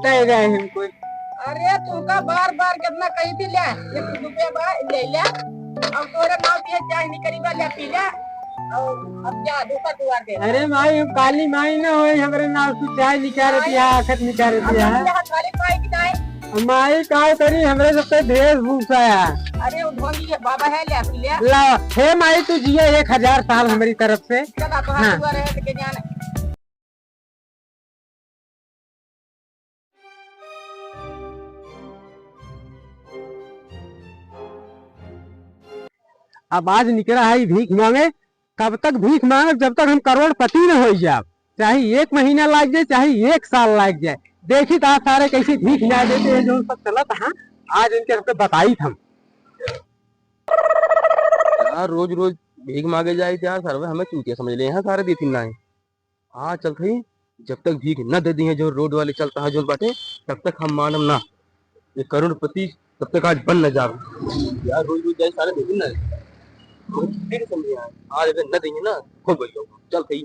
दे रहे हमको। अरे तुमका बार बार कितना कही थी ले 1 रुपया ले ले। अब तोरे नाव दिए चाय नहीं करीबा ले पी ले। अब क्या धोखा दुआर दे। अरे माई हम काली माई ना हो हमारे नाव से चाय निकाल दिया आखत निकाल दिया है। खाली पाई की चाय माई का करी हमरे सबसे ढेर भूसा है। अरे वो ढोंगी के बाबा है ले पी ले। ला हे माई तू जिए 1000 साल हमारी तरफ से। चला तो हाथ दुआ रहे के जाने। अब आज निकला है भीख मांगे। कब तक भीख मांगे जब तक हम करोड़पति न हो जाए। चाहे 1 महीना लग जाए चाहे 1 साल लग जाए। देखी तो आज सारे कैसे भीख ला देते हैं जो सब चलत है। आज इनके सबसे बताई हम रोज रोज भीख मांगे जाए यार सर हमें चूतिया समझ ले यहाँ सारे देती ना है। हाँ चल भाई जब तक भीख न दे दी है जो रोड वाले चलता है जो बाटे तब तक हम मानव ना। ये करोड़पति तब तक आज बन न जा यार रोज रोज जाए सारे देती ना समझे आज अगर न देंगे ना खुद बोलो चल भाई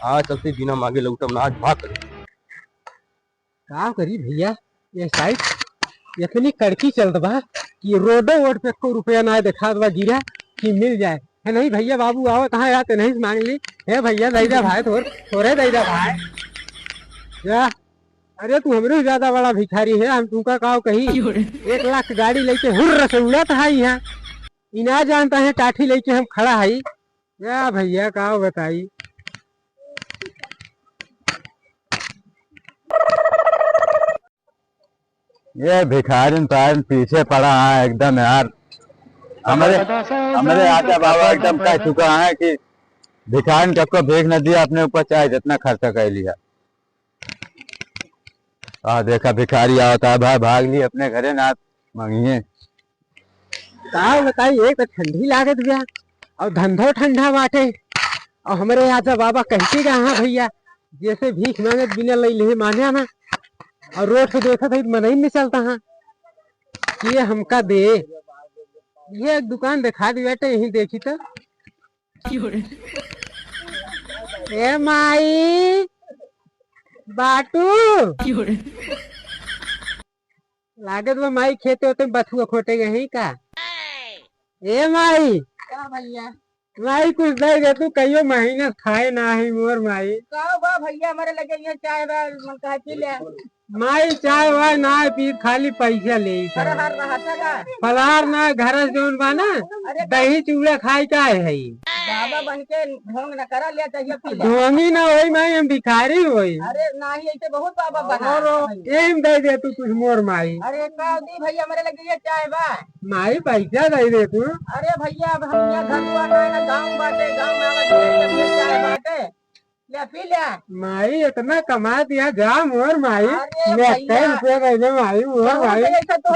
आज चलते बिना मांगे लौटम ना आज भाग कर का करी भैया। ये साइड इतनी कड़की चलत बा कि रोडो वोड पे को रुपया ना देखा बा गिरा कि मिल जाए है नहीं भैया बाबू आओ कहाँ आते नहीं मांग ली है भैया दैदा भाई थोड़े दैदा भाई जा। अरे तू हमरे ज्यादा बड़ा भिखारी है हम तुमका काव कही 1 लाख गाड़ी लेके हुर्र से उड़त है यहाँ इना जानता है टाठी लेके हम खड़ा है या भैया काव बताई। ये भिखारी पीछे पड़ा है एकदम यार। हमारे आजा बाबा एकदम कह चुका है कि भिखारी सबको भीख न दिया अपने ऊपर चाहे जितना खर्चा कर लिया। देखा भिखारी आता है भाई भाग ली अपने घरे ना मांगिए। का बताई एक तो ठंडी लागत गया और धंधो ठंडा बाटे और हमारे आजा बाबा कहते गा हाँ भैया जैसे भीख मांगे बिना ले माने ना और रोड पे देखा था मन ही में चलता हाँ ये हमका दे। ये एक दुकान दिखा दी बेटे यही देखी तो ए माई बाटू लागत वो माई खेते होते बथुआ खोटे गए का। ए माई क्या भैया माई कुछ दे दे तू कहियो महीने खाए ना ही मोर माई। का बा भैया हमारे लगे ये चाय बा मन कहा पी ले। माई चाय वाय ना पी खाली पैसा ले फलहार रहता का फलहार ना घर जोन बा ना दही चूड़ा खाई का है बाबा बन के ढोंग न करा ले चाहिए पी ले। ढोंगी ना होई माई हम भिखारी होई। अरे नहीं ऐसे बहुत बाबा बना एम दे दे तू कुछ मोर माई। अरे का दी भैया हमारे लगे ये चाय बा माई पैसा दे दे तू। अरे भैया अब हम यहाँ घर दुआर है ना गाँव बाटे गाँव में आवाज चाय बाटे ले पी ले। माई इतना कमा दिया जा मोर माई अरे रुपया दे दे माई मोर माई। ऐसा तो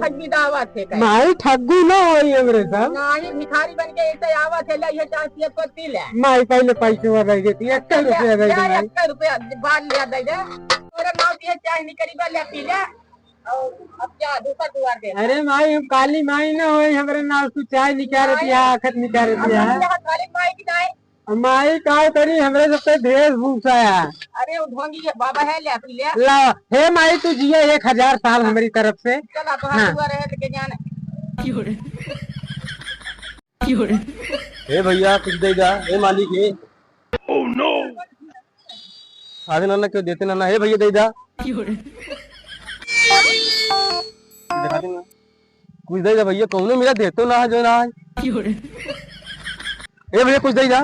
ठगी दावत है माई ठग्गू ना होई हमरे सब नहीं भिखारी बन के ऐसे आवत है ले ये चाय को पी ले। माई पहले पैसे वो दे देती 1 रुपया दे दे माई 1 रुपया बाद ले दे दे तोरे नाव दिए चाय नहीं करीबा ले पी ले। अब क्या धोखा दुआर दे। अरे माई हम काली माई ना होई हमरे नाव से चाय निकाल दिया आखत निकाल दिया है। खाली पाई की चाय माई का करी हमरे सबसे ढेर भूसा है। अरे वो ढोंगी के बाबा है ले पी ले। ला हे माई तू जिए 1000 साल हमारी तरफ से। चला तो हाथ दुआ रहे के जाने। ए भैया कुछ दे जा ए मालिक है। ओह नो आधे नाना क्यों देते नाना हे भैया दे जा दिखा देना कुछ दे जा भैया कौन मेरा दे तो ना जो ना ए भैया कुछ दे जा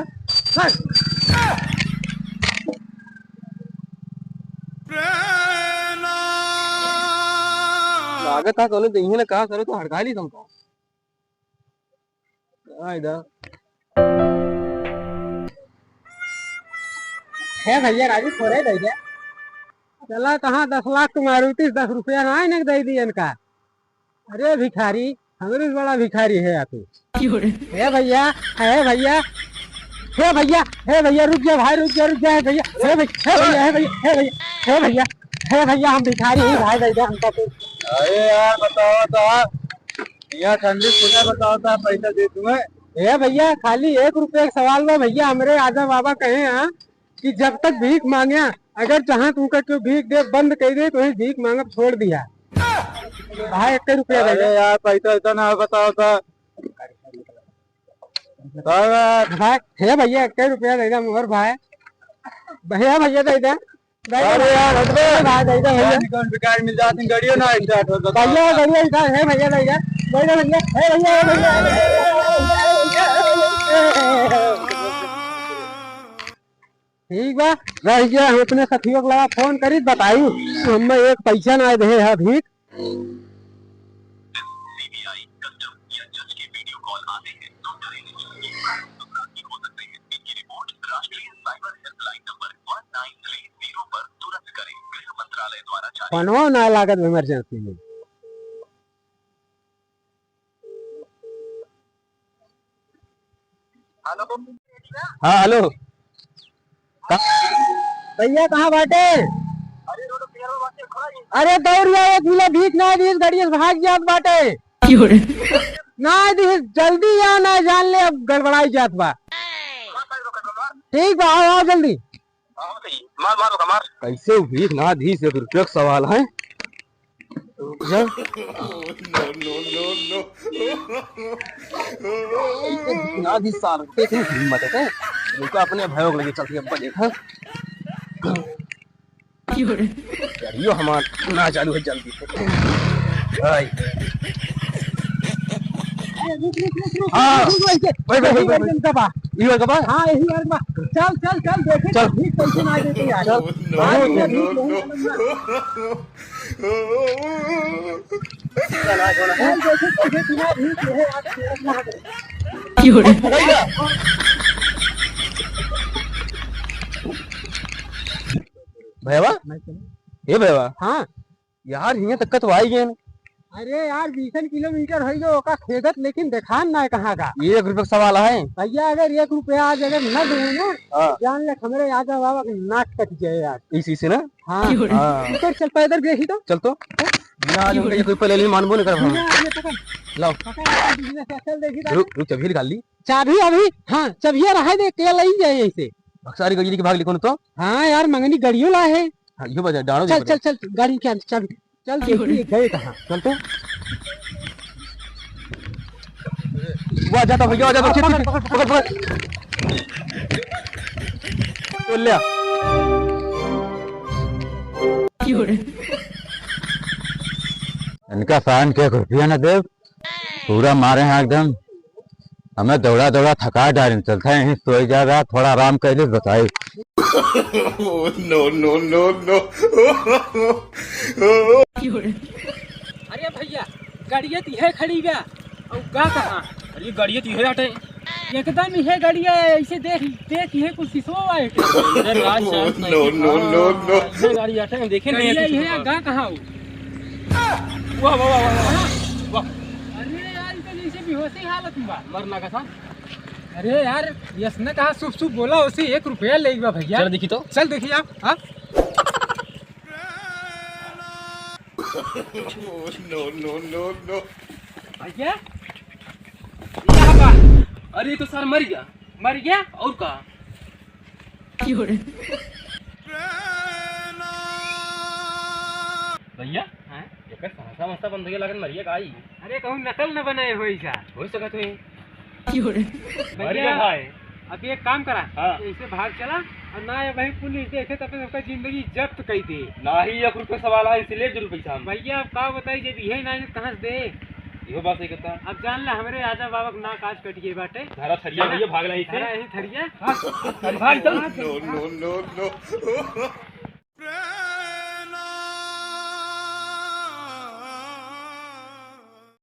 लागत था कौन दही ना कहा करो तो हड़का ली तुमको इधर है भैया राजू थोड़े दे दे चला कहाँ 10 लाख मारुति 10 रुपया ना इन्हें दे दी इनका। अरे भिखारी हमरे बड़ा भिखारी है तू। है भैया है भैया हे भैया हे भैया रुक जा भाई रुक जा है भैया हे भैया हे भैया हे भैया हे भैया हे भैया हम भिखारी ही भाई दे दे हमका तू। अरे यार बताओ तो यहाँ ठंडी सुना बताओ तो पैसा दे दूंगा। हे भैया खाली 1 रुपये का सवाल में भैया हमरे आजा बाबा कहे हैं कि जब तक भीख मांगे, अगर चाहे तू का क्यों भीख दे बंद कर दे तो भीख मांगब छोड़ दिया। भाई 1 रुपया दे अरे यार पैसा इतना ना बताओ तो भाई। हे भैया 1 रुपया दे दे मोहर भाई। भैया भैया दे दे। अरे यार हट बे भाई दे दे भैया। कौन भिखारी मिल जाती गाड़ियों ना स्टार्ट हो भैया भैया इधर है भैया दे दे। भैया भैया हे भैया ठीक बा रह गया। हम अपने साथियों को लगा फोन करी बताई हमें एक पैसा ना दे है भीख। सीबीआई, कस्टम या जज के वीडियो कॉल आते हैं तो डरे नहीं, अपराधी हो सकते हैं। इनकी रिपोर्ट राष्ट्रीय साइबर हेल्पलाइन नंबर 1930 पर तुरंत करें। गृह मंत्रालय द्वारा जारी। फोनवा ना लागत इमरजेंसी में। हाँ हेलो भैया कहाँ बाटे? अरे दौड़ एक मिला भीख ना दी गाड़ी से भाग जात बाटे। ना दी जल्दी आ ना जान ले अब गड़बड़ाई जात बा। ठीक बा आओ आओ जल्दी। मार कैसे भीख ना दी से रुपये का सवाल है। ना दी साल हिम्मत है रुका अपने भाइयों को लेके चलती है। देखा यो हमार ना चालू है जल्दी से। हाँ यही कबा हाँ यही चल चल चल देखे चल। भीख कैसे ना देते यार। भैया ये भैया हाँ यार यहाँ तक तो आई गए। अरे यार 20 किलोमीटर हो गयो ओका खेदत लेकिन देखान ना कहाँ का। 1 रुपये का सवाल है भैया अगर 1 रुपया आज अगर न दूंगे ना हाँ। जान ले हमारे आजा बाबा का नाक कट जाए यार। इसी से ना हाँ हाँ ऊपर चल पैदल देखी तो चल तो बिना आज उनका ये कोई पहले मानबो नहीं कर हम ये पकड़ लाओ चल देखी तो रुक रुक चाबी निकाल ली। चाबी अभी हाँ चाबिया रहा दे के लई जाए ऐसे। सारी गड़ी की भाग ली कौन तो। हाँ यार मंगनी गाड़ियों ला है। हाँ यो बजा डालो चल चल चल गाड़ी के अंदर चाबी चल देखिए गए कहाँ। चल तो वो आ जाता भैया आ जाता। पकड़ पकड़ पकड़ पकड़ बोल लिया। इनका फैन के रुपया न दे पूरा मारे हैं एकदम। हमें दौड़ा दौड़ा थका डाल चलता है यहीं सोई जा रहा थोड़ा आराम कर ले बताए। अरे भैया गाड़िया तीहे खड़ी गया और गा कहाँ। अरे गाड़ी तो हटे एकदम ही है गाड़िया ऐसे देख देख ये कुछ शीशो आए गाड़ी हटे देखे गाड़िया ये गा कहाँ। वाह वाह वाह अरे यार इनका जैसे बेहोशी हालत में बा। मरना का था। अरे यार यसने कहा शुभ शुभ बोला उसे 1 रुपया ले गया भैया। चल देखी तो चल देखिए आप हाँ भैया अरे तो सर मर गया। मर गया और का भैया हाँ? एक सहसा मस्ता बंद हो गया लगन मरिया का आई। अरे कहूँ नकल न बनाए हो ऐसा हो सका तो भैया भाई अब एक काम करा हाँ। ऐसे भाग चला और ना ये वही पुलिस देखे तब सबका जिंदगी जब्त कर दे। ना ही 1 रुपये सवाल है इसलिए जरूर पैसा हम भैया अब का बताई जब यही ना कहाँ से दे। यो बात सही कहता। अब जान ले हमारे आजा बाबा का नाक आज कट गए बाटे। धारा थरिया भैया भागला ही यही थरिया भाग चल।